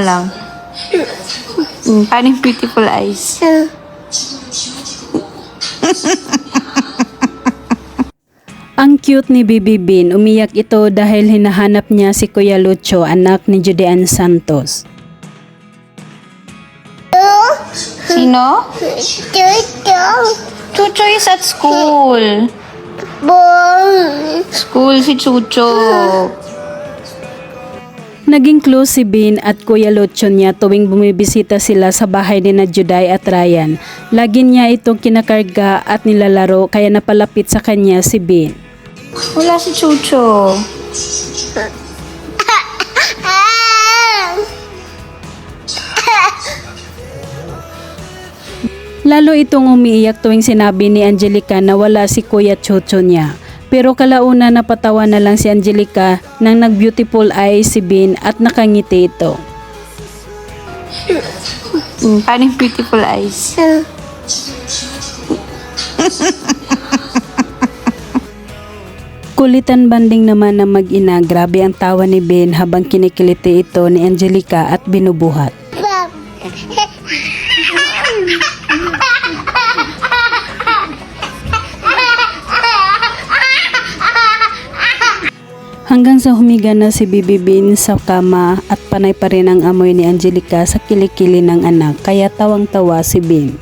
lang. Paano yung beautiful eyes? Ang cute ni Bibi Bean, umiyak ito dahil hinahanap niya si Kuya Lucho, anak ni Judean Santos. Sino? Chucho is at school. School si Chucho. Naging close si Bean at Kuya Lucho niya tuwing bumibisita sila sa bahay ni na Juday at Ryan. Lagi niya itong kinakarga at nilalaro kaya napalapit sa kanya si Bean. Wala si Chucho. Lalo itong umiiyak tuwing sinabi ni Angelica na wala si Kuya Chucho niya. Pero kalauna napatawa na lang si Angelica nang nag-beautiful eyes si Bean at nakangiti ito. Paano yung beautiful eyes? Kulitan banding naman na mag-ina, grabe ang tawa ni Bean habang kinikiliti ito ni Angelica at binubuhat. Hanggang sa humiga na si Bibi Bean sa kama at panay pa rin ang amoy ni Angelica sa kilikili ng anak, kaya tawang-tawa si Bean.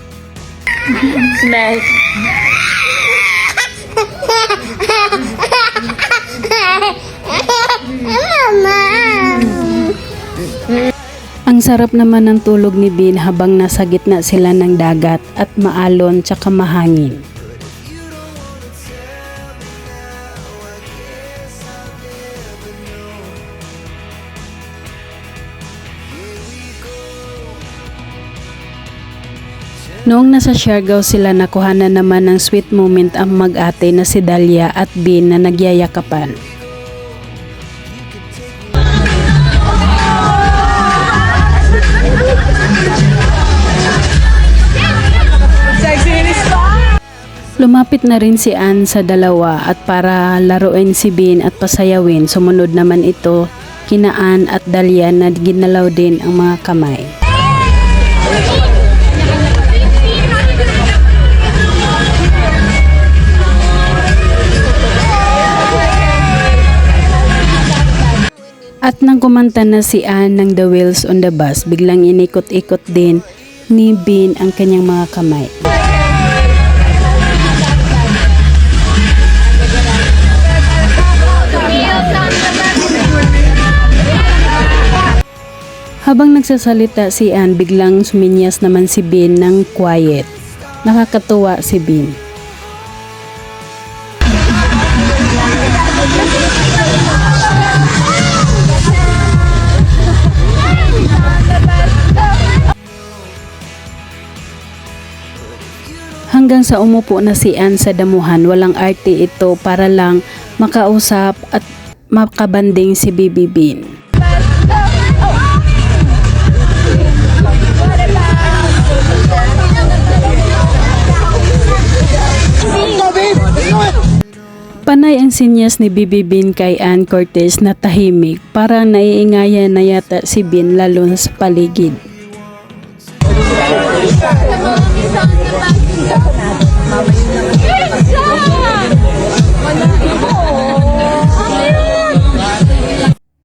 Ang sarap naman ng tulog ni Bean habang nasa gitna sila ng dagat at maalon tsaka mahangin. Noong nasa Siargao sila, nakuhanan naman ng sweet moment ang mag-ate na si Dalia at Bean na nagyayakapan. Lumapit na rin si Ann sa dalawa at para laruin si Bean at pasayawin, sumunod naman ito kina Ann at Dalia na ginalaw din ang mga kamay. At nang kumanta na si Ann ng The Wheels on the Bus, biglang inikot-ikot din ni Bean ang kanyang mga kamay. Habang nagsasalita si Ann, biglang suminyas naman si Bean ng quiet. Nakakatuwa si Bean. Hanggang sa umupo na si Ann sa damuhan, walang arte ito para lang makausap at makabanding si Bibi Bean. Panay ang sinyas ni Bibi Bean kay Ann Cortez na tahimik, parang naiingayan na yata si Bean lalo sa paligid.